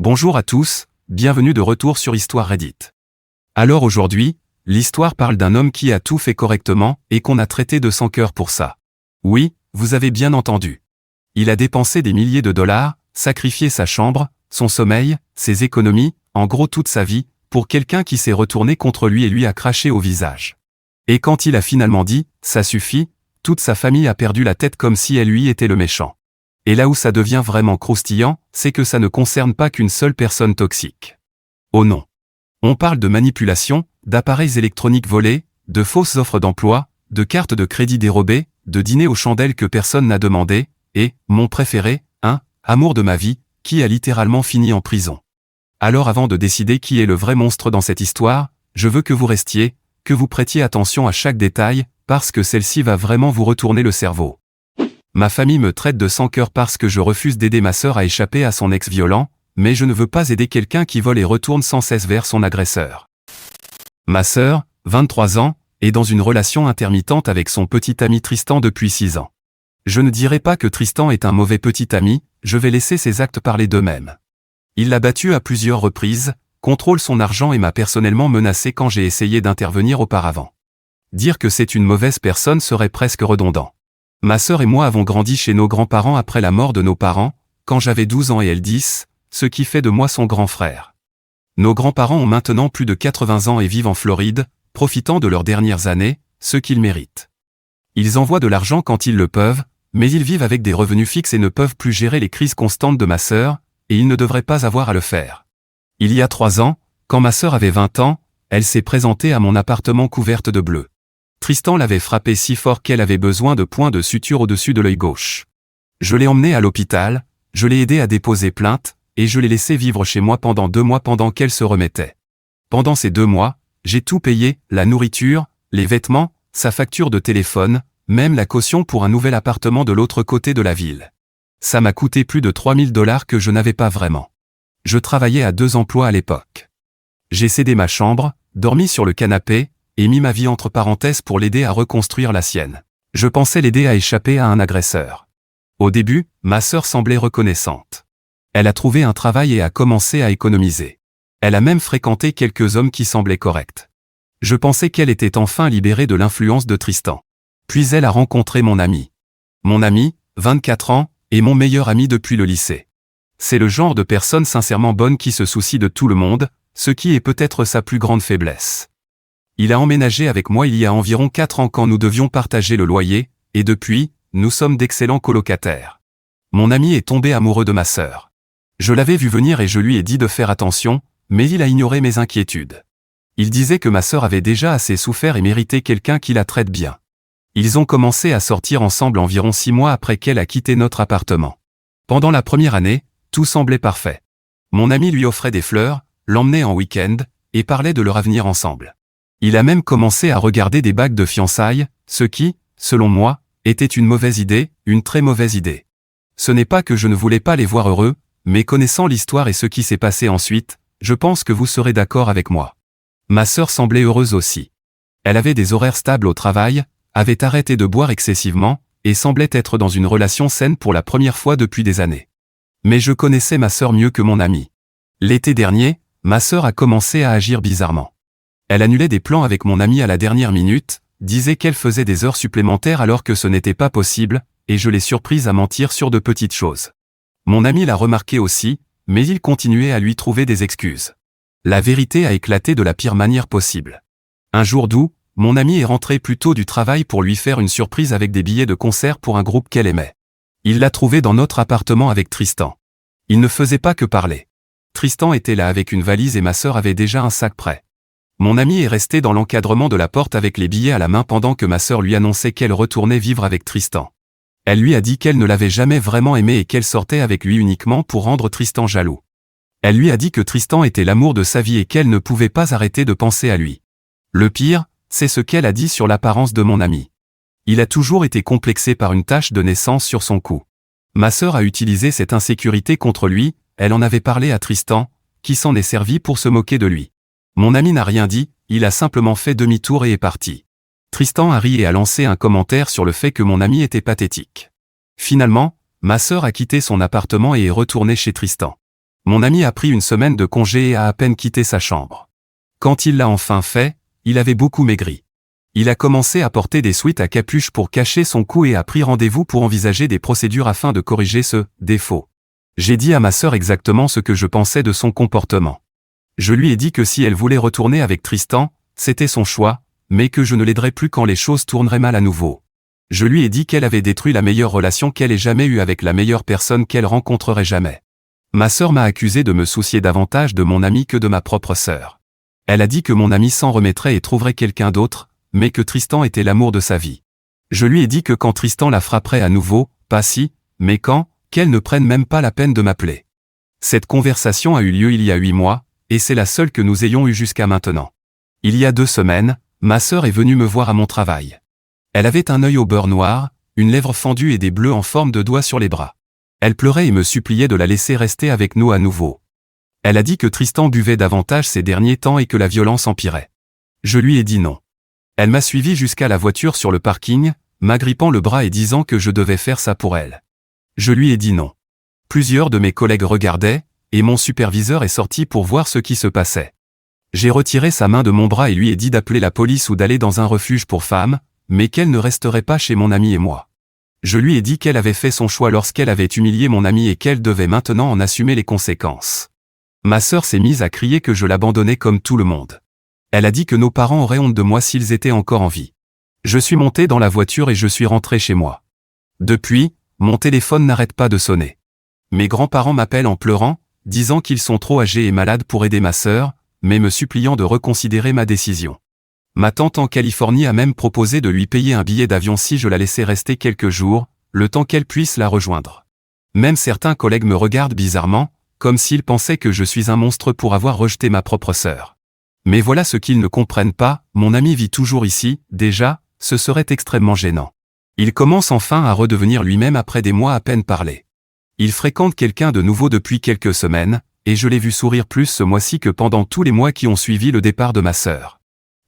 Bonjour à tous, bienvenue de retour sur Histoire Reddit. Alors aujourd'hui, l'histoire parle d'un homme qui a tout fait correctement et qu'on a traité de sans cœur pour ça. Oui, vous avez bien entendu. Il a dépensé des milliers de dollars, sacrifié sa chambre, son sommeil, ses économies, en gros toute sa vie, pour quelqu'un qui s'est retourné contre lui et lui a craché au visage. Et quand il a finalement dit « ça suffit », toute sa famille a perdu la tête comme si elle lui était le méchant. Et là où ça devient vraiment croustillant, c'est que ça ne concerne pas qu'une seule personne toxique. Oh non. On parle de manipulation, d'appareils électroniques volés, de fausses offres d'emploi, de cartes de crédit dérobées, de dîners aux chandelles que personne n'a demandé, et, mon préféré, amour de ma vie, qui a littéralement fini en prison. Alors avant de décider qui est le vrai monstre dans cette histoire, je veux que vous restiez, que vous prêtiez attention à chaque détail, parce que celle-ci va vraiment vous retourner le cerveau. Ma famille me traite de sans cœur parce que je refuse d'aider ma sœur à échapper à son ex violent, mais je ne veux pas aider quelqu'un qui vole et retourne sans cesse vers son agresseur. Ma sœur, 23 ans, est dans une relation intermittente avec son petit ami Tristan depuis 6 ans. Je ne dirai pas que Tristan est un mauvais petit ami, je vais laisser ses actes parler d'eux-mêmes. Il l'a battu à plusieurs reprises, contrôle son argent et m'a personnellement menacé quand j'ai essayé d'intervenir auparavant. Dire que c'est une mauvaise personne serait presque redondant. Ma sœur et moi avons grandi chez nos grands-parents après la mort de nos parents, quand j'avais 12 ans et elle 10, ce qui fait de moi son grand frère. Nos grands-parents ont maintenant plus de 80 ans et vivent en Floride, profitant de leurs dernières années, ce qu'ils méritent. Ils envoient de l'argent quand ils le peuvent, mais ils vivent avec des revenus fixes et ne peuvent plus gérer les crises constantes de ma sœur, et ils ne devraient pas avoir à le faire. Il y a 3 ans, quand ma sœur avait 20 ans, elle s'est présentée à mon appartement couverte de bleu. Tristan l'avait frappée si fort qu'elle avait besoin de points de suture au-dessus de l'œil gauche. Je l'ai emmenée à l'hôpital, je l'ai aidée à déposer plainte, et je l'ai laissée vivre chez moi pendant 2 mois pendant qu'elle se remettait. Pendant ces 2 mois, j'ai tout payé, la nourriture, les vêtements, sa facture de téléphone, même la caution pour un nouvel appartement de l'autre côté de la ville. Ça m'a coûté plus de 3000 $ que je n'avais pas vraiment. Je travaillais à 2 emplois à l'époque. J'ai cédé ma chambre, dormi sur le canapé, et mis ma vie entre parenthèses pour l'aider à reconstruire la sienne. Je pensais l'aider à échapper à un agresseur. Au début, ma sœur semblait reconnaissante. Elle a trouvé un travail et a commencé à économiser. Elle a même fréquenté quelques hommes qui semblaient corrects. Je pensais qu'elle était enfin libérée de l'influence de Tristan. Puis elle a rencontré mon ami. Mon ami, 24 ans, est mon meilleur ami depuis le lycée. C'est le genre de personne sincèrement bonne qui se soucie de tout le monde, ce qui est peut-être sa plus grande faiblesse. Il a emménagé avec moi il y a environ 4 ans quand nous devions partager le loyer, et depuis, nous sommes d'excellents colocataires. Mon ami est tombé amoureux de ma sœur. Je l'avais vu venir et je lui ai dit de faire attention, mais il a ignoré mes inquiétudes. Il disait que ma sœur avait déjà assez souffert et méritait quelqu'un qui la traite bien. Ils ont commencé à sortir ensemble environ 6 mois après qu'elle a quitté notre appartement. Pendant la première année, tout semblait parfait. Mon ami lui offrait des fleurs, l'emmenait en week-end, et parlait de leur avenir ensemble. Il a même commencé à regarder des bagues de fiançailles, ce qui, selon moi, était une mauvaise idée, une très mauvaise idée. Ce n'est pas que je ne voulais pas les voir heureux, mais connaissant l'histoire et ce qui s'est passé ensuite, je pense que vous serez d'accord avec moi. Ma sœur semblait heureuse aussi. Elle avait des horaires stables au travail, avait arrêté de boire excessivement, et semblait être dans une relation saine pour la première fois depuis des années. Mais je connaissais ma sœur mieux que mon ami. L'été dernier, ma sœur a commencé à agir bizarrement. Elle annulait des plans avec mon ami à la dernière minute, disait qu'elle faisait des heures supplémentaires alors que ce n'était pas possible, et je l'ai surprise à mentir sur de petites choses. Mon ami l'a remarqué aussi, mais il continuait à lui trouver des excuses. La vérité a éclaté de la pire manière possible. Un jour d'août, mon ami est rentré plus tôt du travail pour lui faire une surprise avec des billets de concert pour un groupe qu'elle aimait. Il l'a trouvé dans notre appartement avec Tristan. Il ne faisait pas que parler. Tristan était là avec une valise et ma sœur avait déjà un sac prêt. Mon ami est resté dans l'encadrement de la porte avec les billets à la main pendant que ma sœur lui annonçait qu'elle retournait vivre avec Tristan. Elle lui a dit qu'elle ne l'avait jamais vraiment aimé et qu'elle sortait avec lui uniquement pour rendre Tristan jaloux. Elle lui a dit que Tristan était l'amour de sa vie et qu'elle ne pouvait pas arrêter de penser à lui. Le pire, c'est ce qu'elle a dit sur l'apparence de mon ami. Il a toujours été complexé par une tache de naissance sur son cou. Ma sœur a utilisé cette insécurité contre lui, elle en avait parlé à Tristan, qui s'en est servi pour se moquer de lui. Mon ami n'a rien dit, il a simplement fait demi-tour et est parti. Tristan a ri et a lancé un commentaire sur le fait que mon ami était pathétique. Finalement, ma sœur a quitté son appartement et est retournée chez Tristan. Mon ami a pris une semaine de congé et a à peine quitté sa chambre. Quand il l'a enfin fait, il avait beaucoup maigri. Il a commencé à porter des sweats à capuche pour cacher son cou et a pris rendez-vous pour envisager des procédures afin de corriger ce défaut. J'ai dit à ma sœur exactement ce que je pensais de son comportement. Je lui ai dit que si elle voulait retourner avec Tristan, c'était son choix, mais que je ne l'aiderais plus quand les choses tourneraient mal à nouveau. Je lui ai dit qu'elle avait détruit la meilleure relation qu'elle ait jamais eue avec la meilleure personne qu'elle rencontrerait jamais. Ma sœur m'a accusé de me soucier davantage de mon ami que de ma propre sœur. Elle a dit que mon ami s'en remettrait et trouverait quelqu'un d'autre, mais que Tristan était l'amour de sa vie. Je lui ai dit que quand Tristan la frapperait à nouveau, pas si, mais quand, qu'elle ne prenne même pas la peine de m'appeler. Cette conversation a eu lieu il y a 8 mois, et c'est la seule que nous ayons eue jusqu'à maintenant. Il y a 2 semaines, ma sœur est venue me voir à mon travail. Elle avait un œil au beurre noir, une lèvre fendue et des bleus en forme de doigts sur les bras. Elle pleurait et me suppliait de la laisser rester avec nous à nouveau. Elle a dit que Tristan buvait davantage ces derniers temps et que la violence empirait. Je lui ai dit non. Elle m'a suivi jusqu'à la voiture sur le parking, m'agrippant le bras et disant que je devais faire ça pour elle. Je lui ai dit non. Plusieurs de mes collègues regardaient, et mon superviseur est sorti pour voir ce qui se passait. J'ai retiré sa main de mon bras et lui ai dit d'appeler la police ou d'aller dans un refuge pour femmes, mais qu'elle ne resterait pas chez mon ami et moi. Je lui ai dit qu'elle avait fait son choix lorsqu'elle avait humilié mon ami et qu'elle devait maintenant en assumer les conséquences. Ma sœur s'est mise à crier que je l'abandonnais comme tout le monde. Elle a dit que nos parents auraient honte de moi s'ils étaient encore en vie. Je suis monté dans la voiture et je suis rentré chez moi. Depuis, mon téléphone n'arrête pas de sonner. Mes grands-parents m'appellent en pleurant, disant qu'ils sont trop âgés et malades pour aider ma sœur, mais me suppliant de reconsidérer ma décision. Ma tante en Californie a même proposé de lui payer un billet d'avion si je la laissais rester quelques jours, le temps qu'elle puisse la rejoindre. Même certains collègues me regardent bizarrement, comme s'ils pensaient que je suis un monstre pour avoir rejeté ma propre sœur. Mais voilà ce qu'ils ne comprennent pas, mon ami vit toujours ici, déjà, ce serait extrêmement gênant. Il commence enfin à redevenir lui-même après des mois à peine parlé. Il fréquente quelqu'un de nouveau depuis quelques semaines, et je l'ai vu sourire plus ce mois-ci que pendant tous les mois qui ont suivi le départ de ma sœur.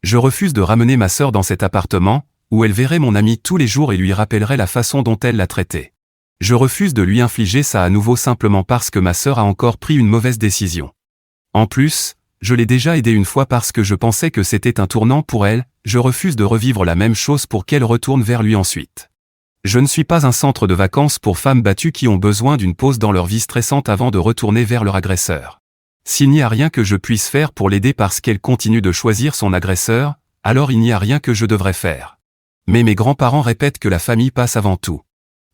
Je refuse de ramener ma sœur dans cet appartement, où elle verrait mon ami tous les jours et lui rappellerait la façon dont elle l'a traité. Je refuse de lui infliger ça à nouveau simplement parce que ma sœur a encore pris une mauvaise décision. En plus, je l'ai déjà aidée une fois parce que je pensais que c'était un tournant pour elle, je refuse de revivre la même chose pour qu'elle retourne vers lui ensuite. Je ne suis pas un centre de vacances pour femmes battues qui ont besoin d'une pause dans leur vie stressante avant de retourner vers leur agresseur. S'il n'y a rien que je puisse faire pour l'aider parce qu'elle continue de choisir son agresseur, alors il n'y a rien que je devrais faire. Mais mes grands-parents répètent que la famille passe avant tout.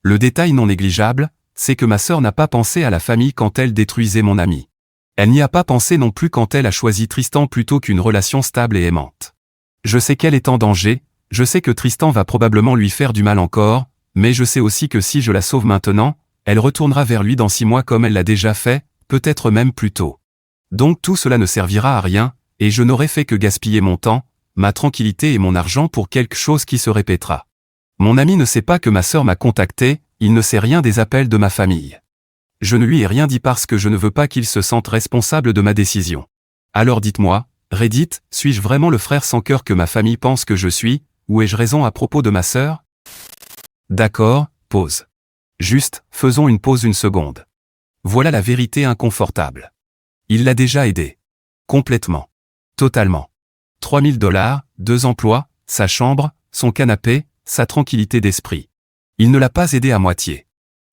Le détail non négligeable, c'est que ma sœur n'a pas pensé à la famille quand elle détruisait mon ami. Elle n'y a pas pensé non plus quand elle a choisi Tristan plutôt qu'une relation stable et aimante. Je sais qu'elle est en danger, je sais que Tristan va probablement lui faire du mal encore, mais je sais aussi que si je la sauve maintenant, elle retournera vers lui dans 6 mois comme elle l'a déjà fait, peut-être même plus tôt. Donc tout cela ne servira à rien, et je n'aurai fait que gaspiller mon temps, ma tranquillité et mon argent pour quelque chose qui se répétera. Mon ami ne sait pas que ma sœur m'a contacté, il ne sait rien des appels de ma famille. Je ne lui ai rien dit parce que je ne veux pas qu'il se sente responsable de ma décision. Alors dites-moi, Reddit, suis-je vraiment le frère sans cœur que ma famille pense que je suis, ou ai-je raison à propos de ma sœur? D'accord, pause. Juste, faisons une pause une seconde. Voilà la vérité inconfortable. Il l'a déjà aidé. Complètement. Totalement. 3 000 $, 2 emplois, sa chambre, son canapé, sa tranquillité d'esprit. Il ne l'a pas aidé à moitié.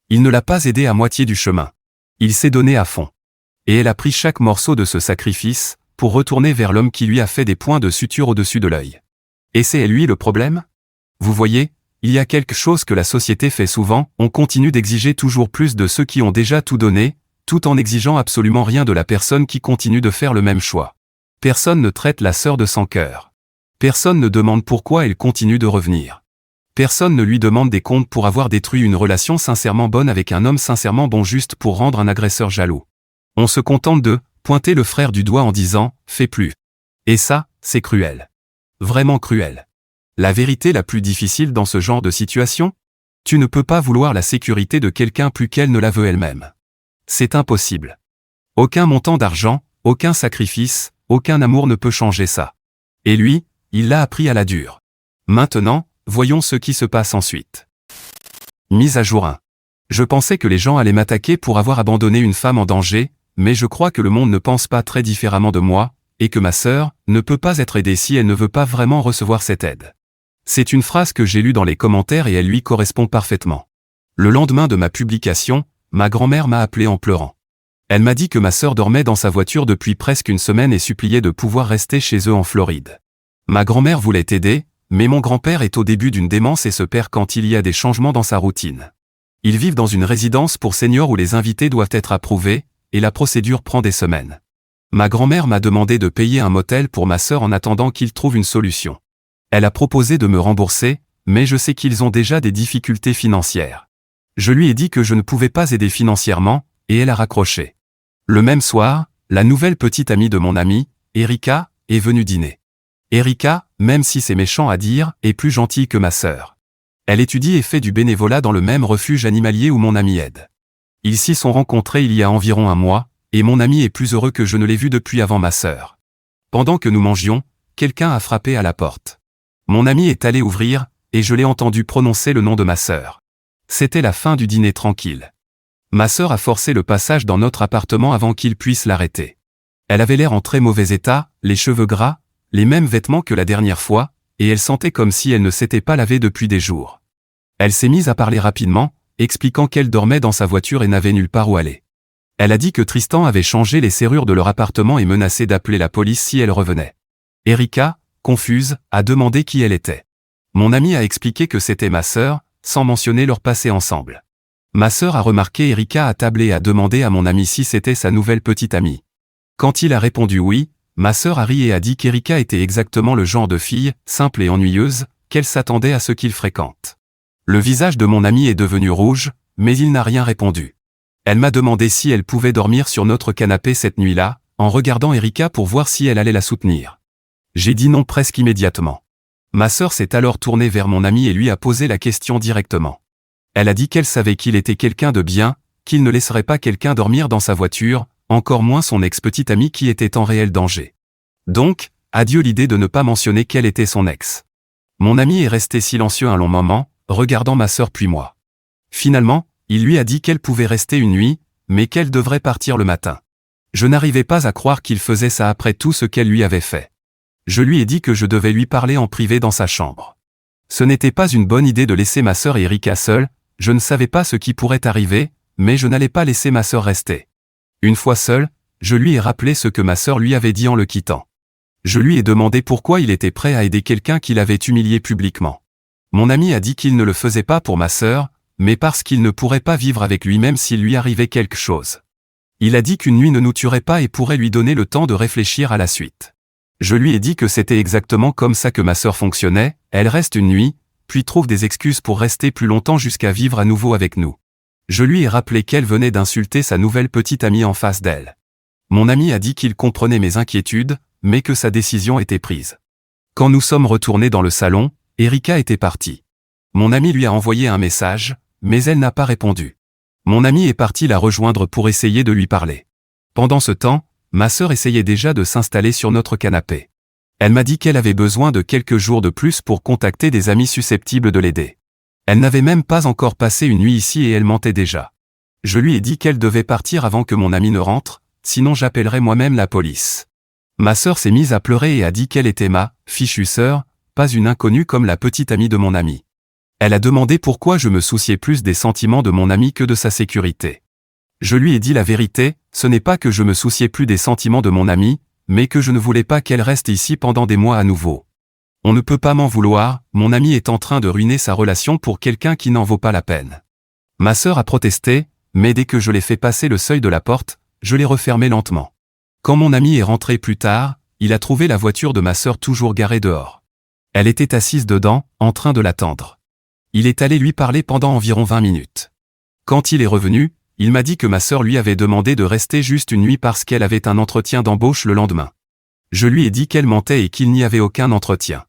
Il ne l'a pas aidé à moitié du chemin. Il s'est donné à fond. Et elle a pris chaque morceau de ce sacrifice, pour retourner vers l'homme qui lui a fait des points de suture au-dessus de l'œil. Et c'est lui le problème? Vous voyez, il y a quelque chose que la société fait souvent, on continue d'exiger toujours plus de ceux qui ont déjà tout donné, tout en n'exigeant absolument rien de la personne qui continue de faire le même choix. Personne ne traite la sœur de sans cœur. Personne ne demande pourquoi elle continue de revenir. Personne ne lui demande des comptes pour avoir détruit une relation sincèrement bonne avec un homme sincèrement bon juste pour rendre un agresseur jaloux. On se contente de pointer le frère du doigt en disant « fais plus ». Et ça, c'est cruel. Vraiment cruel. La vérité la plus difficile dans ce genre de situation? Tu ne peux pas vouloir la sécurité de quelqu'un plus qu'elle ne la veut elle-même. C'est impossible. Aucun montant d'argent, aucun sacrifice, aucun amour ne peut changer ça. Et lui, il l'a appris à la dure. Maintenant, voyons ce qui se passe ensuite. Mise à jour 1. Je pensais que les gens allaient m'attaquer pour avoir abandonné une femme en danger, mais je crois que le monde ne pense pas très différemment de moi, et que ma sœur ne peut pas être aidée si elle ne veut pas vraiment recevoir cette aide. C'est une phrase que j'ai lue dans les commentaires et elle lui correspond parfaitement. Le lendemain de ma publication, ma grand-mère m'a appelé en pleurant. Elle m'a dit que ma sœur dormait dans sa voiture depuis presque une semaine et suppliait de pouvoir rester chez eux en Floride. Ma grand-mère voulait aider, mais mon grand-père est au début d'une démence et se perd quand il y a des changements dans sa routine. Ils vivent dans une résidence pour seniors où les invités doivent être approuvés, et la procédure prend des semaines. Ma grand-mère m'a demandé de payer un motel pour ma sœur en attendant qu'ils trouvent une solution. Elle a proposé de me rembourser, mais je sais qu'ils ont déjà des difficultés financières. Je lui ai dit que je ne pouvais pas aider financièrement, et elle a raccroché. Le même soir, la nouvelle petite amie de mon amie, Erika, est venue dîner. Erika, même si c'est méchant à dire, est plus gentille que ma sœur. Elle étudie et fait du bénévolat dans le même refuge animalier où mon amie aide. Ils s'y sont rencontrés il y a environ un mois, et mon ami est plus heureux que je ne l'ai vu depuis avant ma sœur. Pendant que nous mangions, quelqu'un a frappé à la porte. Mon ami est allé ouvrir, et je l'ai entendu prononcer le nom de ma sœur. C'était la fin du dîner tranquille. Ma sœur a forcé le passage dans notre appartement avant qu'il puisse l'arrêter. Elle avait l'air en très mauvais état, les cheveux gras, les mêmes vêtements que la dernière fois, et elle sentait comme si elle ne s'était pas lavée depuis des jours. Elle s'est mise à parler rapidement, expliquant qu'elle dormait dans sa voiture et n'avait nulle part où aller. Elle a dit que Tristan avait changé les serrures de leur appartement et menacé d'appeler la police si elle revenait. Erika, confuse, a demandé qui elle était. Mon ami a expliqué que c'était ma sœur, sans mentionner leur passé ensemble. Ma sœur a remarqué Erika à table et a demandé à mon ami si c'était sa nouvelle petite amie. Quand il a répondu oui, ma sœur a ri et a dit qu'Erika était exactement le genre de fille, simple et ennuyeuse, qu'elle s'attendait à ce qu'il fréquente. Le visage de mon ami est devenu rouge, mais il n'a rien répondu. Elle m'a demandé si elle pouvait dormir sur notre canapé cette nuit-là, en regardant Erika pour voir si elle allait la soutenir. J'ai dit non presque immédiatement. Ma sœur s'est alors tournée vers mon ami et lui a posé la question directement. Elle a dit qu'elle savait qu'il était quelqu'un de bien, qu'il ne laisserait pas quelqu'un dormir dans sa voiture, encore moins son ex-petite amie qui était en réel danger. Donc, adieu l'idée de ne pas mentionner quel était son ex. Mon ami est resté silencieux un long moment, regardant ma sœur puis moi. Finalement, il lui a dit qu'elle pouvait rester une nuit, mais qu'elle devrait partir le matin. Je n'arrivais pas à croire qu'il faisait ça après tout ce qu'elle lui avait fait. Je lui ai dit que je devais lui parler en privé dans sa chambre. Ce n'était pas une bonne idée de laisser ma sœur et Erika seules, je ne savais pas ce qui pourrait arriver, mais je n'allais pas laisser ma sœur rester. Une fois seule, je lui ai rappelé ce que ma sœur lui avait dit en le quittant. Je lui ai demandé pourquoi il était prêt à aider quelqu'un qui l'avait humilié publiquement. Mon ami a dit qu'il ne le faisait pas pour ma sœur, mais parce qu'il ne pourrait pas vivre avec lui même s'il lui arrivait quelque chose. Il a dit qu'une nuit ne nous tuerait pas et pourrait lui donner le temps de réfléchir à la suite. Je lui ai dit que c'était exactement comme ça que ma sœur fonctionnait, elle reste une nuit, puis trouve des excuses pour rester plus longtemps jusqu'à vivre à nouveau avec nous. Je lui ai rappelé qu'elle venait d'insulter sa nouvelle petite amie en face d'elle. Mon ami a dit qu'il comprenait mes inquiétudes, mais que sa décision était prise. Quand nous sommes retournés dans le salon, Erika était partie. Mon ami lui a envoyé un message, mais elle n'a pas répondu. Mon ami est parti la rejoindre pour essayer de lui parler. Pendant ce temps, ma sœur essayait déjà de s'installer sur notre canapé. Elle m'a dit qu'elle avait besoin de quelques jours de plus pour contacter des amis susceptibles de l'aider. Elle n'avait même pas encore passé une nuit ici et elle mentait déjà. Je lui ai dit qu'elle devait partir avant que mon ami ne rentre, sinon j'appellerais moi-même la police. Ma sœur s'est mise à pleurer et a dit qu'elle était ma fichue sœur, pas une inconnue comme la petite amie de mon ami. Elle a demandé pourquoi je me souciais plus des sentiments de mon ami que de sa sécurité. Je lui ai dit la vérité, ce n'est pas que je me souciais plus des sentiments de mon ami, mais que je ne voulais pas qu'elle reste ici pendant des mois à nouveau. On ne peut pas m'en vouloir, mon ami est en train de ruiner sa relation pour quelqu'un qui n'en vaut pas la peine. Ma sœur a protesté, mais dès que je l'ai fait passer le seuil de la porte, je l'ai refermé lentement. Quand mon ami est rentré plus tard, il a trouvé la voiture de ma sœur toujours garée dehors. Elle était assise dedans, en train de l'attendre. Il est allé lui parler pendant environ 20 minutes. Quand il est revenu, il m'a dit que ma sœur lui avait demandé de rester juste une nuit parce qu'elle avait un entretien d'embauche le lendemain. Je lui ai dit qu'elle mentait et qu'il n'y avait aucun entretien.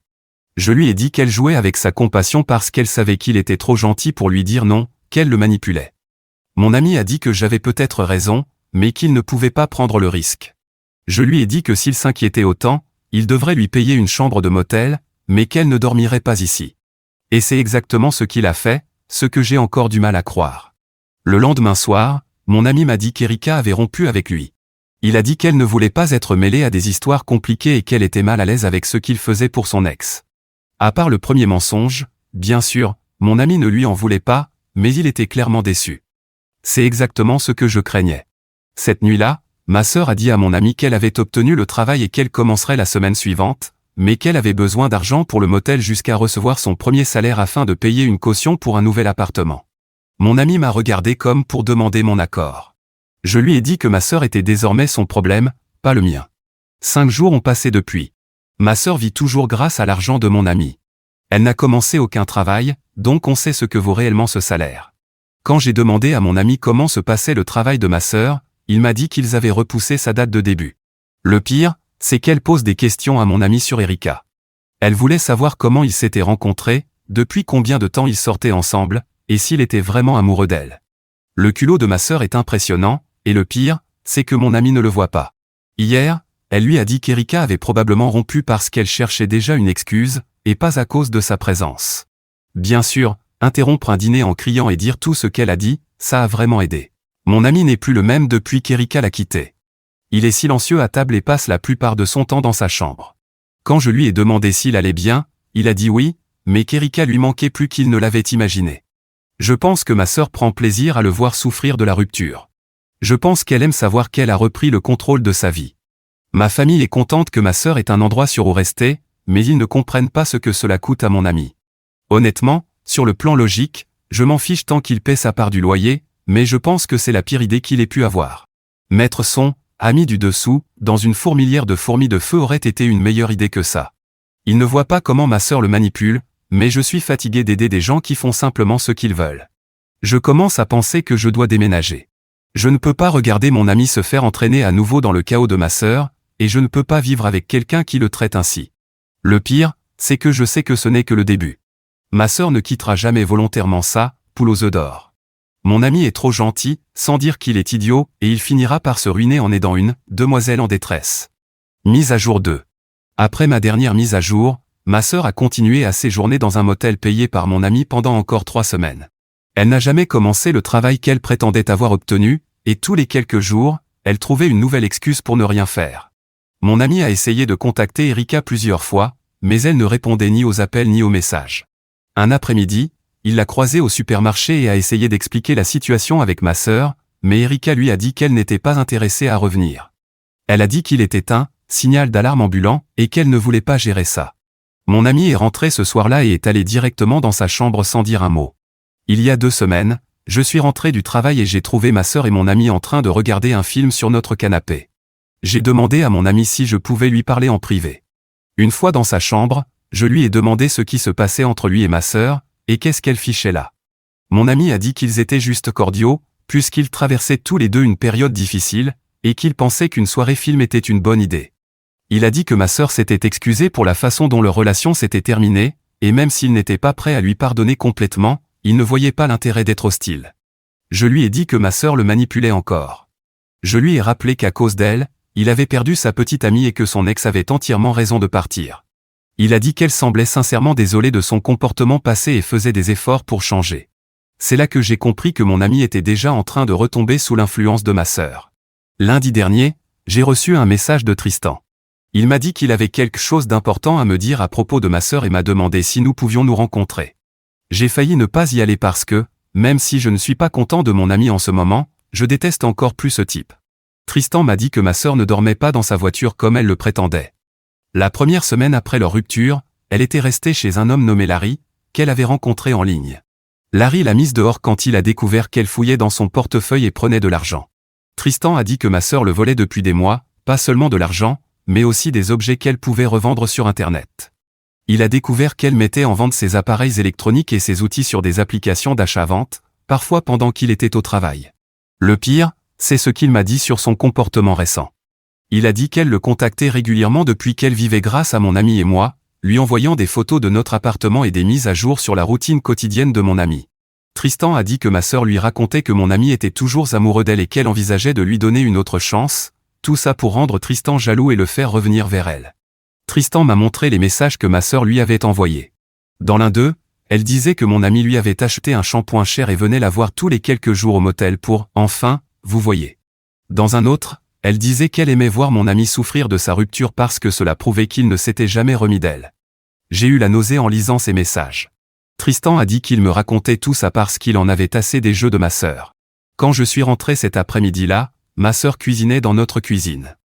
Je lui ai dit qu'elle jouait avec sa compassion parce qu'elle savait qu'il était trop gentil pour lui dire non, qu'elle le manipulait. Mon ami a dit que j'avais peut-être raison, mais qu'il ne pouvait pas prendre le risque. Je lui ai dit que s'il s'inquiétait autant, il devrait lui payer une chambre de motel, mais qu'elle ne dormirait pas ici. Et c'est exactement ce qu'il a fait, ce que j'ai encore du mal à croire. Le lendemain soir, mon ami m'a dit qu'Erika avait rompu avec lui. Il a dit qu'elle ne voulait pas être mêlée à des histoires compliquées et qu'elle était mal à l'aise avec ce qu'il faisait pour son ex. À part le premier mensonge, bien sûr, mon ami ne lui en voulait pas, mais il était clairement déçu. C'est exactement ce que je craignais. Cette nuit-là, ma sœur a dit à mon ami qu'elle avait obtenu le travail et qu'elle commencerait la semaine suivante, mais qu'elle avait besoin d'argent pour le motel jusqu'à recevoir son premier salaire afin de payer une caution pour un nouvel appartement. Mon ami m'a regardé comme pour demander mon accord. Je lui ai dit que ma sœur était désormais son problème, pas le mien. 5 jours ont passé depuis. Ma sœur vit toujours grâce à l'argent de mon ami. Elle n'a commencé aucun travail, donc on sait ce que vaut réellement ce salaire. Quand j'ai demandé à mon ami comment se passait le travail de ma sœur, il m'a dit qu'ils avaient repoussé sa date de début. Le pire, c'est qu'elle pose des questions à mon ami sur Erika. Elle voulait savoir comment ils s'étaient rencontrés, depuis combien de temps ils sortaient ensemble, et s'il était vraiment amoureux d'elle. Le culot de ma sœur est impressionnant, et le pire, c'est que mon ami ne le voit pas. Hier, elle lui a dit qu'Erika avait probablement rompu parce qu'elle cherchait déjà une excuse, et pas à cause de sa présence. Bien sûr, interrompre un dîner en criant et dire tout ce qu'elle a dit, ça a vraiment aidé. Mon ami n'est plus le même depuis qu'Erika l'a quitté. Il est silencieux à table et passe la plupart de son temps dans sa chambre. Quand je lui ai demandé s'il allait bien, il a dit oui, mais qu'Erika lui manquait plus qu'il ne l'avait imaginé. Je pense que ma sœur prend plaisir à le voir souffrir de la rupture. Je pense qu'elle aime savoir qu'elle a repris le contrôle de sa vie. Ma famille est contente que ma sœur ait un endroit sûr où rester, mais ils ne comprennent pas ce que cela coûte à mon ami. Honnêtement, sur le plan logique, je m'en fiche tant qu'il paie sa part du loyer, mais je pense que c'est la pire idée qu'il ait pu avoir. Mettre son ami du dessous dans une fourmilière de fourmis de feu aurait été une meilleure idée que ça. Il ne voit pas comment ma sœur le manipule, mais je suis fatigué d'aider des gens qui font simplement ce qu'ils veulent. Je commence à penser que je dois déménager. Je ne peux pas regarder mon ami se faire entraîner à nouveau dans le chaos de ma sœur, et je ne peux pas vivre avec quelqu'un qui le traite ainsi. Le pire, c'est que je sais que ce n'est que le début. Ma sœur ne quittera jamais volontairement ça, poule aux œufs d'or. Mon ami est trop gentil, sans dire qu'il est idiot, et il finira par se ruiner en aidant une demoiselle en détresse. Mise à jour 2. Après ma dernière mise à jour, ma sœur a continué à séjourner dans un motel payé par mon ami pendant encore 3 semaines. Elle n'a jamais commencé le travail qu'elle prétendait avoir obtenu, et tous les quelques jours, elle trouvait une nouvelle excuse pour ne rien faire. Mon ami a essayé de contacter Erika plusieurs fois, mais elle ne répondait ni aux appels ni aux messages. Un après-midi, il l'a croisée au supermarché et a essayé d'expliquer la situation avec ma sœur, mais Erika lui a dit qu'elle n'était pas intéressée à revenir. Elle a dit qu'il était un signal d'alarme ambulant et qu'elle ne voulait pas gérer ça. Mon ami est rentré ce soir-là et est allé directement dans sa chambre sans dire un mot. Il y a 2 semaines, je suis rentré du travail et j'ai trouvé ma sœur et mon ami en train de regarder un film sur notre canapé. J'ai demandé à mon ami si je pouvais lui parler en privé. Une fois dans sa chambre, je lui ai demandé ce qui se passait entre lui et ma sœur, et qu'est-ce qu'elle fichait là. Mon ami a dit qu'ils étaient juste cordiaux, puisqu'ils traversaient tous les deux une période difficile, et qu'ils pensaient qu'une soirée film était une bonne idée. Il a dit que ma sœur s'était excusée pour la façon dont leur relation s'était terminée, et même s'il n'était pas prêt à lui pardonner complètement, il ne voyait pas l'intérêt d'être hostile. Je lui ai dit que ma sœur le manipulait encore. Je lui ai rappelé qu'à cause d'elle, il avait perdu sa petite amie et que son ex avait entièrement raison de partir. Il a dit qu'elle semblait sincèrement désolée de son comportement passé et faisait des efforts pour changer. C'est là que j'ai compris que mon ami était déjà en train de retomber sous l'influence de ma sœur. Lundi dernier, j'ai reçu un message de Tristan. Il m'a dit qu'il avait quelque chose d'important à me dire à propos de ma sœur et m'a demandé si nous pouvions nous rencontrer. J'ai failli ne pas y aller parce que, même si je ne suis pas content de mon ami en ce moment, je déteste encore plus ce type. Tristan m'a dit que ma sœur ne dormait pas dans sa voiture comme elle le prétendait. La première semaine après leur rupture, elle était restée chez un homme nommé Larry, qu'elle avait rencontré en ligne. Larry l'a mise dehors quand il a découvert qu'elle fouillait dans son portefeuille et prenait de l'argent. Tristan a dit que ma sœur le volait depuis des mois, pas seulement de l'argent, mais aussi des objets qu'elle pouvait revendre sur Internet. Il a découvert qu'elle mettait en vente ses appareils électroniques et ses outils sur des applications d'achat-vente, parfois pendant qu'il était au travail. Le pire, c'est ce qu'il m'a dit sur son comportement récent. Il a dit qu'elle le contactait régulièrement depuis qu'elle vivait grâce à mon ami et moi, lui envoyant des photos de notre appartement et des mises à jour sur la routine quotidienne de mon ami. Tristan a dit que ma sœur lui racontait que mon ami était toujours amoureux d'elle et qu'elle envisageait de lui donner une autre chance, tout ça pour rendre Tristan jaloux et le faire revenir vers elle. Tristan m'a montré les messages que ma sœur lui avait envoyés. Dans l'un d'eux, elle disait que mon ami lui avait acheté un shampoing cher et venait la voir tous les quelques jours au motel pour « enfin, vous voyez ». Dans un autre, Elle disait qu'elle aimait voir mon ami souffrir de sa rupture parce que cela prouvait qu'il ne s'était jamais remis d'elle. J'ai eu la nausée en lisant ces messages. Tristan a dit qu'il me racontait tout ça parce qu'il en avait assez des jeux de ma sœur. Quand je suis rentré cet après-midi-là, ma sœur cuisinait dans notre cuisine.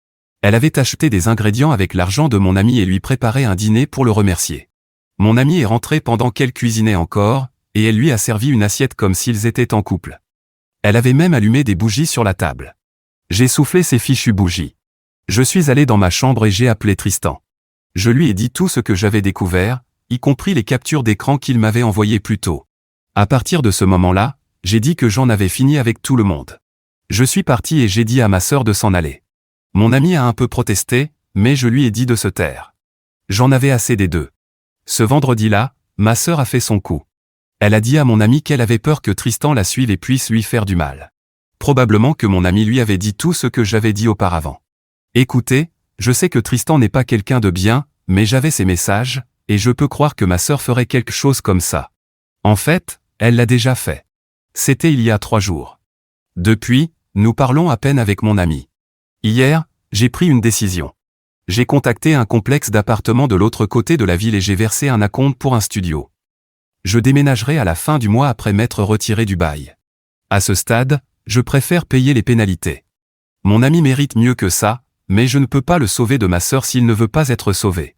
Elle avait acheté des ingrédients avec l'argent de mon ami et lui préparait un dîner pour le remercier. Mon ami est rentré pendant qu'elle cuisinait encore, et elle lui a servi une assiette comme s'ils étaient en couple. Elle avait même allumé des bougies sur la table. J'ai soufflé ces fichues bougies. Je suis allé dans ma chambre et j'ai appelé Tristan. Je lui ai dit tout ce que j'avais découvert, y compris les captures d'écran qu'il m'avait envoyées plus tôt. À partir de ce moment-là, j'ai dit que j'en avais fini avec tout le monde. Je suis parti et j'ai dit à ma sœur de s'en aller. Mon ami a un peu protesté, mais je lui ai dit de se taire. J'en avais assez des deux. Ce vendredi-là, ma sœur a fait son coup. Elle a dit à mon ami qu'elle avait peur que Tristan la suive et puisse lui faire du mal. Probablement que mon ami lui avait dit tout ce que j'avais dit auparavant. Écoutez, je sais que Tristan n'est pas quelqu'un de bien, mais j'avais ses messages, et je peux croire que ma sœur ferait quelque chose comme ça. En fait, elle l'a déjà fait. C'était il y a 3 jours. Depuis, nous parlons à peine avec mon ami. Hier, j'ai pris une décision. J'ai contacté un complexe d'appartements de l'autre côté de la ville et j'ai versé un acompte pour un studio. Je déménagerai à la fin du mois après m'être retiré du bail. À ce stade, je préfère payer les pénalités. Mon ami mérite mieux que ça, mais je ne peux pas le sauver de ma sœur s'il ne veut pas être sauvé.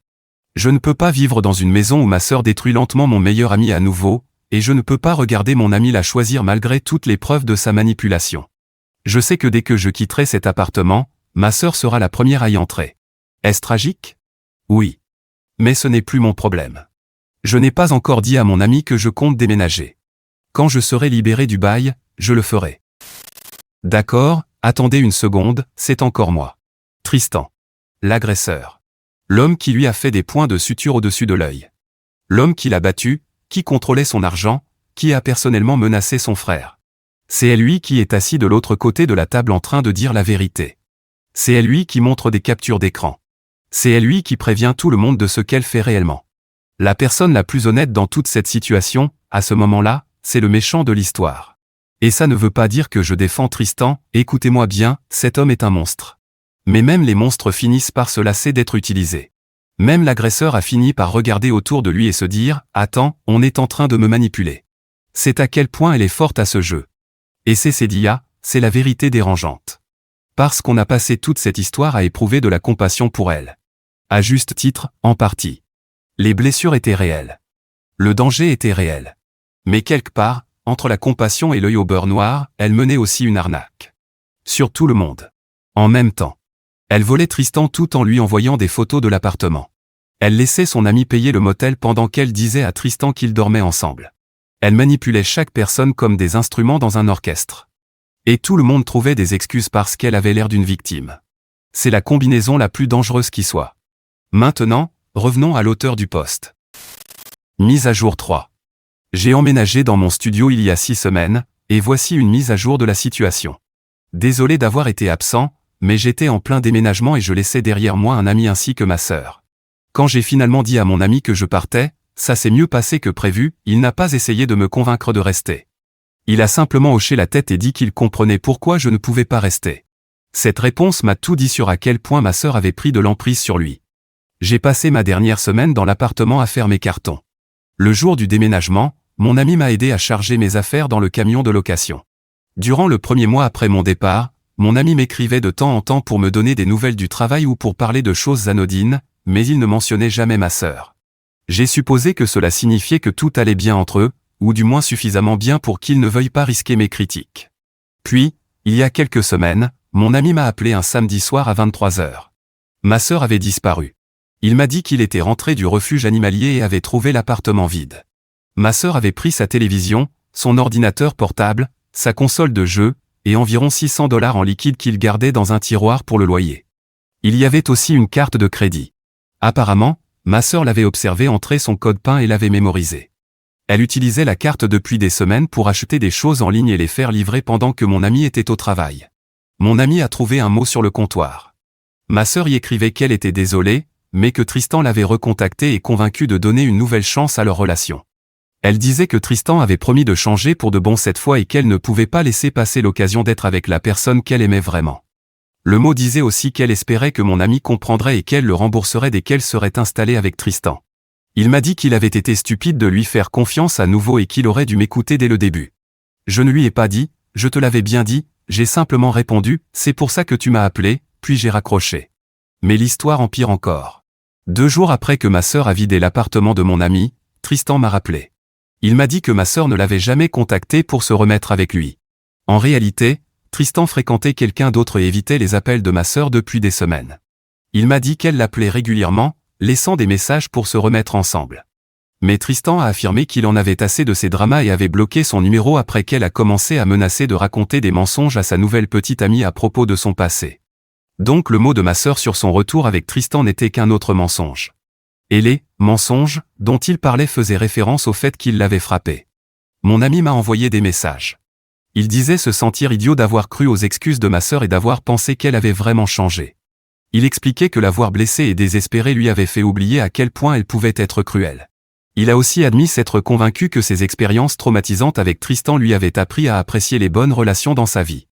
Je ne peux pas vivre dans une maison où ma sœur détruit lentement mon meilleur ami à nouveau, et je ne peux pas regarder mon ami la choisir malgré toutes les preuves de sa manipulation. Je sais que dès que je quitterai cet appartement, ma sœur sera la première à y entrer. Est-ce tragique? Oui. Mais ce n'est plus mon problème. Je n'ai pas encore dit à mon ami que je compte déménager. Quand je serai libéré du bail, je le ferai. D'accord, attendez une seconde, c'est encore moi. Tristan. L'agresseur. L'homme qui lui a fait des points de suture au-dessus de l'œil. L'homme qui l'a battu, qui contrôlait son argent, qui a personnellement menacé son frère. C'est lui qui est assis de l'autre côté de la table en train de dire la vérité. C'est lui qui montre des captures d'écran. C'est lui qui prévient tout le monde de ce qu'elle fait réellement. La personne la plus honnête dans toute cette situation, à ce moment-là, c'est le méchant de l'histoire. Et ça ne veut pas dire que je défends Tristan, écoutez-moi bien, cet homme est un monstre. Mais même les monstres finissent par se lasser d'être utilisés. Même l'agresseur a fini par regarder autour de lui et se dire « Attends, on est en train de me manipuler ». C'est à quel point elle est forte à ce jeu. Et c'est Cédia, c'est la vérité dérangeante. Parce qu'on a passé toute cette histoire à éprouver de la compassion pour elle. À juste titre, en partie. Les blessures étaient réelles. Le danger était réel. Mais quelque part, entre la compassion et l'œil au beurre noir, elle menait aussi une arnaque. Sur tout le monde. En même temps. Elle volait Tristan tout en lui envoyant des photos de l'appartement. Elle laissait son ami payer le motel pendant qu'elle disait à Tristan qu'ils dormaient ensemble. Elle manipulait chaque personne comme des instruments dans un orchestre. Et tout le monde trouvait des excuses parce qu'elle avait l'air d'une victime. C'est la combinaison la plus dangereuse qui soit. Maintenant, revenons à l'auteur du post. Mise à jour 3. J'ai emménagé dans mon studio il y a 6 semaines, et voici une mise à jour de la situation. Désolé d'avoir été absent, mais j'étais en plein déménagement et je laissais derrière moi un ami ainsi que ma sœur. Quand j'ai finalement dit à mon ami que je partais, ça s'est mieux passé que prévu, il n'a pas essayé de me convaincre de rester. Il a simplement hoché la tête et dit qu'il comprenait pourquoi je ne pouvais pas rester. Cette réponse m'a tout dit sur à quel point ma sœur avait pris de l'emprise sur lui. J'ai passé ma dernière semaine dans l'appartement à faire mes cartons. Le jour du déménagement, mon ami m'a aidé à charger mes affaires dans le camion de location. Durant le premier mois après mon départ, mon ami m'écrivait de temps en temps pour me donner des nouvelles du travail ou pour parler de choses anodines, mais il ne mentionnait jamais ma sœur. J'ai supposé que cela signifiait que tout allait bien entre eux, ou du moins suffisamment bien pour qu'il ne veuille pas risquer mes critiques. Puis, il y a quelques semaines, mon ami m'a appelé un samedi soir à 23h. Ma sœur avait disparu. Il m'a dit qu'il était rentré du refuge animalier et avait trouvé l'appartement vide. Ma sœur avait pris sa télévision, son ordinateur portable, sa console de jeu, et environ $600 en liquide qu'il gardait dans un tiroir pour le loyer. Il y avait aussi une carte de crédit. Apparemment, ma sœur l'avait observé entrer son code PIN et l'avait mémorisé. Elle utilisait la carte depuis des semaines pour acheter des choses en ligne et les faire livrer pendant que mon ami était au travail. Mon ami a trouvé un mot sur le comptoir. Ma sœur y écrivait qu'elle était désolée, mais que Tristan l'avait recontactée et convaincue de donner une nouvelle chance à leur relation. Elle disait que Tristan avait promis de changer pour de bon cette fois et qu'elle ne pouvait pas laisser passer l'occasion d'être avec la personne qu'elle aimait vraiment. Le mot disait aussi qu'elle espérait que mon ami comprendrait et qu'elle le rembourserait dès qu'elle serait installée avec Tristan. Il m'a dit qu'il avait été stupide de lui faire confiance à nouveau et qu'il aurait dû m'écouter dès le début. Je ne lui ai pas dit, je te l'avais bien dit, j'ai simplement répondu, c'est pour ça que tu m'as appelé, puis j'ai raccroché. Mais l'histoire empire encore. 2 jours après que ma sœur a vidé l'appartement de mon ami, Tristan m'a rappelé. Il m'a dit que ma sœur ne l'avait jamais contacté pour se remettre avec lui. En réalité, Tristan fréquentait quelqu'un d'autre et évitait les appels de ma sœur depuis des semaines. Il m'a dit qu'elle l'appelait régulièrement, laissant des messages pour se remettre ensemble. Mais Tristan a affirmé qu'il en avait assez de ces dramas et avait bloqué son numéro après qu'elle a commencé à menacer de raconter des mensonges à sa nouvelle petite amie à propos de son passé. Donc le mot de ma sœur sur son retour avec Tristan n'était qu'un autre mensonge. Et les mensonges dont il parlait faisaient référence au fait qu'il l'avait frappée. Mon ami m'a envoyé des messages. Il disait se sentir idiot d'avoir cru aux excuses de ma sœur et d'avoir pensé qu'elle avait vraiment changé. Il expliquait que l'avoir blessée et désespérée lui avait fait oublier à quel point elle pouvait être cruelle. Il a aussi admis s'être convaincu que ses expériences traumatisantes avec Tristan lui avaient appris à apprécier les bonnes relations dans sa vie.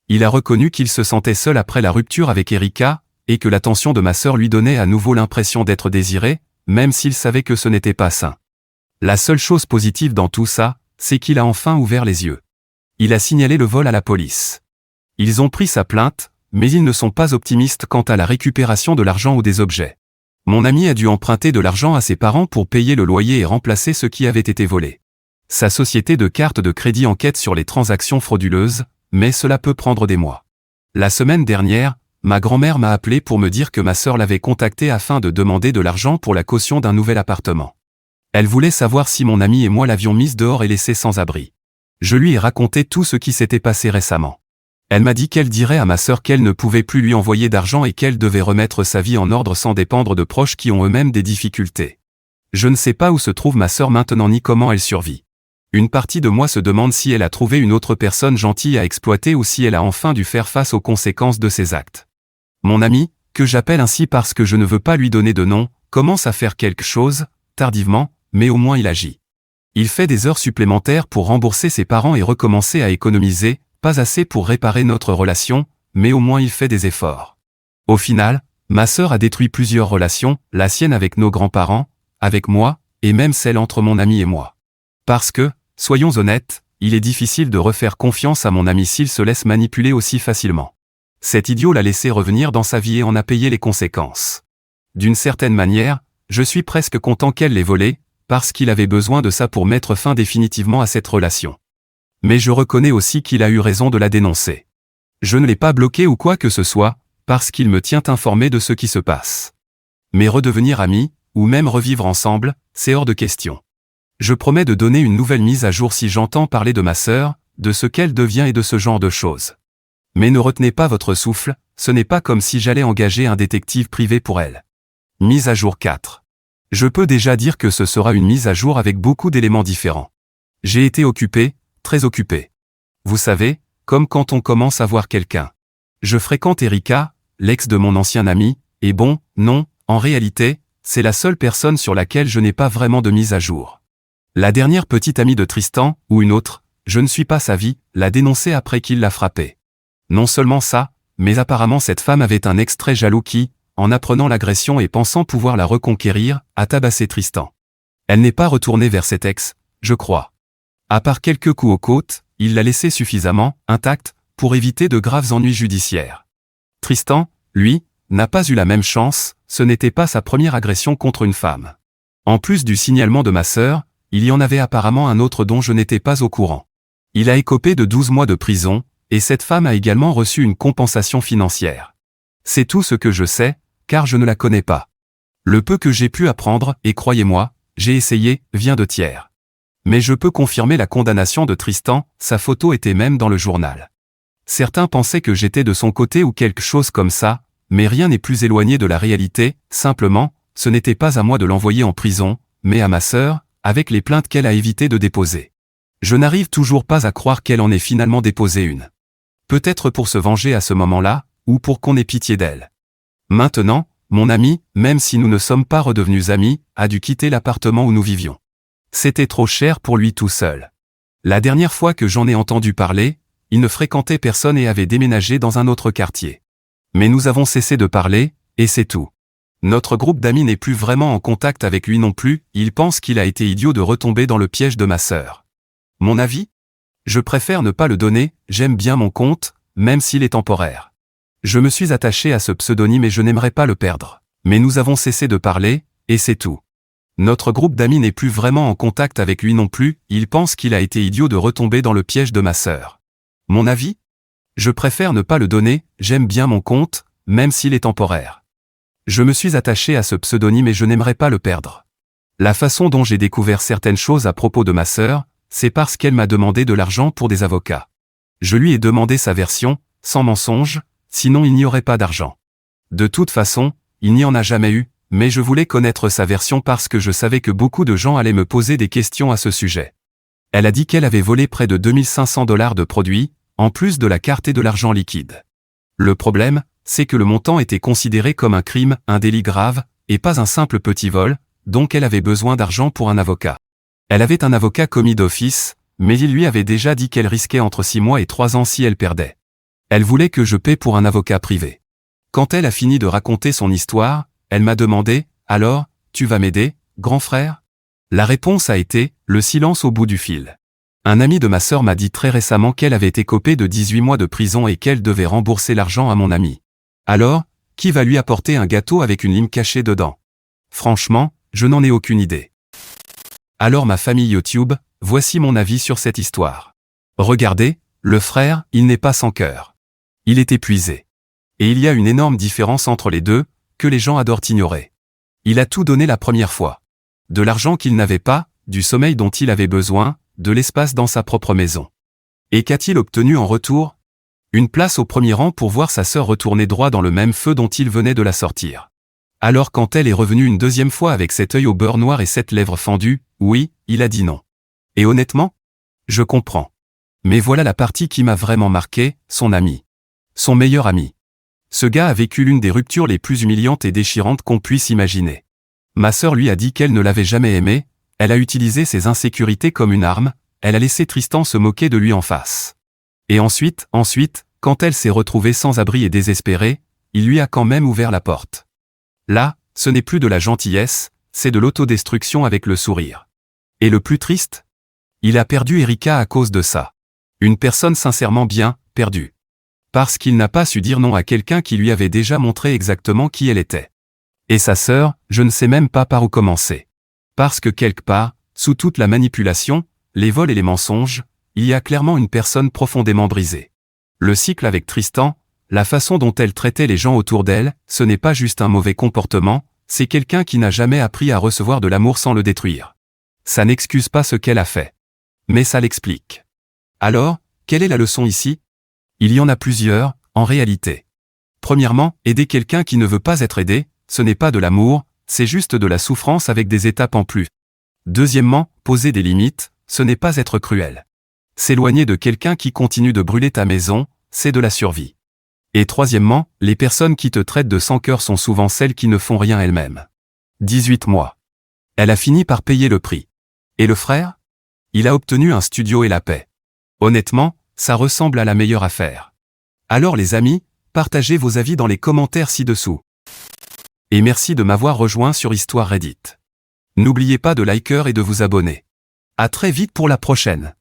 Il a reconnu qu'il se sentait seul après la rupture avec Erika, et que l'attention de ma sœur lui donnait à nouveau l'impression d'être désiré, même s'il savait que ce n'était pas sain. La seule chose positive dans tout ça, c'est qu'il a enfin ouvert les yeux. Il a signalé le vol à la police. Ils ont pris sa plainte, mais ils ne sont pas optimistes quant à la récupération de l'argent ou des objets. Mon ami a dû emprunter de l'argent à ses parents pour payer le loyer et remplacer ce qui avait été volé. Sa société de cartes de crédit enquête sur les transactions frauduleuses, mais cela peut prendre des mois. La semaine dernière, ma grand-mère m'a appelé pour me dire que ma sœur l'avait contacté afin de demander de l'argent pour la caution d'un nouvel appartement. Elle voulait savoir si mon ami et moi l'avions mise dehors et laissée sans abri. Je lui ai raconté tout ce qui s'était passé récemment. Elle m'a dit qu'elle dirait à ma sœur qu'elle ne pouvait plus lui envoyer d'argent et qu'elle devait remettre sa vie en ordre sans dépendre de proches qui ont eux-mêmes des difficultés. Je ne sais pas où se trouve ma sœur maintenant ni comment elle survit. Une partie de moi se demande si elle a trouvé une autre personne gentille à exploiter ou si elle a enfin dû faire face aux conséquences de ses actes. Mon ami, que j'appelle ainsi parce que je ne veux pas lui donner de nom, commence à faire quelque chose, tardivement, mais au moins il agit. Il fait des heures supplémentaires pour rembourser ses parents et recommencer à économiser, pas assez pour réparer notre relation, mais au moins il fait des efforts. Au final, ma sœur a détruit plusieurs relations, la sienne avec nos grands-parents, avec moi, et même celle entre mon ami et moi. Parce que, soyons honnêtes, il est difficile de refaire confiance à mon ami s'il se laisse manipuler aussi facilement. Cet idiot l'a laissé revenir dans sa vie et en a payé les conséquences. D'une certaine manière, je suis presque content qu'elle l'ait volé, parce qu'il avait besoin de ça pour mettre fin définitivement à cette relation. Mais je reconnais aussi qu'il a eu raison de la dénoncer. Je ne l'ai pas bloqué ou quoi que ce soit, parce qu'il me tient informé de ce qui se passe. Mais redevenir amis, ou même revivre ensemble, c'est hors de question. Je promets de donner une nouvelle mise à jour si j'entends parler de ma sœur, de ce qu'elle devient et de ce genre de choses. Mais ne retenez pas votre souffle, ce n'est pas comme si j'allais engager un détective privé pour elle. Mise à jour 4. Je peux déjà dire que ce sera une mise à jour avec beaucoup d'éléments différents. J'ai été occupé, très occupé. Vous savez, comme quand on commence à voir quelqu'un. Je fréquente Erika, l'ex de mon ancien ami, et bon, non, en réalité, c'est la seule personne sur laquelle je n'ai pas vraiment de mise à jour. La dernière petite amie de Tristan, ou une autre, je ne suis pas sa vie, l'a dénoncé après qu'il l'a frappée. Non seulement ça, mais apparemment cette femme avait un ex très jaloux qui, en apprenant l'agression et pensant pouvoir la reconquérir, a tabassé Tristan. Elle n'est pas retournée vers cet ex, je crois. À part quelques coups aux côtes, il l'a laissée suffisamment intacte pour éviter de graves ennuis judiciaires. Tristan, lui, n'a pas eu la même chance, ce n'était pas sa première agression contre une femme. En plus du signalement de ma sœur, il y en avait apparemment un autre dont je n'étais pas au courant. Il a écopé de 12 mois de prison, et cette femme a également reçu une compensation financière. C'est tout ce que je sais, car je ne la connais pas. Le peu que j'ai pu apprendre, et croyez-moi, j'ai essayé, vient de tiers. Mais je peux confirmer la condamnation de Tristan, sa photo était même dans le journal. Certains pensaient que j'étais de son côté ou quelque chose comme ça, mais rien n'est plus éloigné de la réalité, simplement, ce n'était pas à moi de l'envoyer en prison, mais à ma sœur, avec les plaintes qu'elle a évité de déposer. Je n'arrive toujours pas à croire qu'elle en ait finalement déposé une. Peut-être pour se venger à ce moment-là, ou pour qu'on ait pitié d'elle. Maintenant, mon ami, même si nous ne sommes pas redevenus amis, a dû quitter l'appartement où nous vivions. C'était trop cher pour lui tout seul. La dernière fois que j'en ai entendu parler, il ne fréquentait personne et avait déménagé dans un autre quartier. Mais nous avons cessé de parler, et c'est tout. Notre groupe d'amis n'est plus vraiment en contact avec lui non plus, il pense qu'il a été idiot de retomber dans le piège de ma sœur. Mon avis ? Je préfère ne pas le donner, j'aime bien mon compte, même s'il est temporaire. Je me suis attaché à ce pseudonyme et je n'aimerais pas le perdre. Mais nous avons cessé de parler, et c'est tout. Notre groupe d'amis n'est plus vraiment en contact avec lui non plus, il pense qu'il a été idiot de retomber dans le piège de ma sœur. Mon avis ? Je préfère ne pas le donner, j'aime bien mon compte, même s'il est temporaire. Je me suis attaché à ce pseudonyme et je n'aimerais pas le perdre. La façon dont j'ai découvert certaines choses à propos de ma sœur, c'est parce qu'elle m'a demandé de l'argent pour des avocats. Je lui ai demandé sa version, sans mensonge, sinon il n'y aurait pas d'argent. De toute façon, il n'y en a jamais eu, mais je voulais connaître sa version parce que je savais que beaucoup de gens allaient me poser des questions à ce sujet. Elle a dit qu'elle avait volé près de 2500 $ de produits, en plus de la carte et de l'argent liquide. Le problème, c'est que le montant était considéré comme un crime, un délit grave, et pas un simple petit vol, donc elle avait besoin d'argent pour un avocat. Elle avait un avocat commis d'office, mais il lui avait déjà dit qu'elle risquait entre 6 mois et 3 ans si elle perdait. Elle voulait que je paie pour un avocat privé. Quand elle a fini de raconter son histoire, elle m'a demandé « Alors, tu vas m'aider, grand frère ?» La réponse a été « Le silence au bout du fil ». Un ami de ma sœur m'a dit très récemment qu'elle avait été copée de 18 mois de prison et qu'elle devait rembourser l'argent à mon ami. Alors, qui va lui apporter un gâteau avec une lime cachée dedans ? Franchement, je n'en ai aucune idée. Alors ma famille YouTube, voici mon avis sur cette histoire. Regardez, le frère, il n'est pas sans cœur. Il est épuisé. Et il y a une énorme différence entre les deux, que les gens adorent ignorer. Il a tout donné la première fois. De l'argent qu'il n'avait pas, du sommeil dont il avait besoin, de l'espace dans sa propre maison. Et qu'a-t-il obtenu en retour ? Une place au premier rang pour voir sa sœur retourner droit dans le même feu dont il venait de la sortir. Alors quand elle est revenue une deuxième fois avec cet œil au beurre noir et cette lèvre fendue, oui, il a dit non. Et honnêtement ? Je comprends. Mais voilà la partie qui m'a vraiment marqué, son ami. Son meilleur ami. Ce gars a vécu l'une des ruptures les plus humiliantes et déchirantes qu'on puisse imaginer. Ma sœur lui a dit qu'elle ne l'avait jamais aimé, elle a utilisé ses insécurités comme une arme, elle a laissé Tristan se moquer de lui en face. Et ensuite, quand elle s'est retrouvée sans abri et désespérée, il lui a quand même ouvert la porte. Là, ce n'est plus de la gentillesse, c'est de l'autodestruction avec le sourire. Et le plus triste ? Il a perdu Erika à cause de ça. Une personne sincèrement bien, perdue. Parce qu'il n'a pas su dire non à quelqu'un qui lui avait déjà montré exactement qui elle était. Et sa sœur, je ne sais même pas par où commencer. Parce que quelque part, sous toute la manipulation, les vols et les mensonges, il y a clairement une personne profondément brisée. Le cycle avec Tristan, la façon dont elle traitait les gens autour d'elle, ce n'est pas juste un mauvais comportement, c'est quelqu'un qui n'a jamais appris à recevoir de l'amour sans le détruire. Ça n'excuse pas ce qu'elle a fait. Mais ça l'explique. Alors, quelle est la leçon ici ? Il y en a plusieurs, en réalité. Premièrement, aider quelqu'un qui ne veut pas être aidé, ce n'est pas de l'amour, c'est juste de la souffrance avec des étapes en plus. Deuxièmement, poser des limites, ce n'est pas être cruel. S'éloigner de quelqu'un qui continue de brûler ta maison, c'est de la survie. Et troisièmement, les personnes qui te traitent de sans cœur sont souvent celles qui ne font rien elles-mêmes. 18 mois. Elle a fini par payer le prix. Et le frère ? Il a obtenu un studio et la paix. Honnêtement, ça ressemble à la meilleure affaire. Alors les amis, partagez vos avis dans les commentaires ci-dessous. Et merci de m'avoir rejoint sur Histoire Reddit. N'oubliez pas de liker et de vous abonner. À très vite pour la prochaine.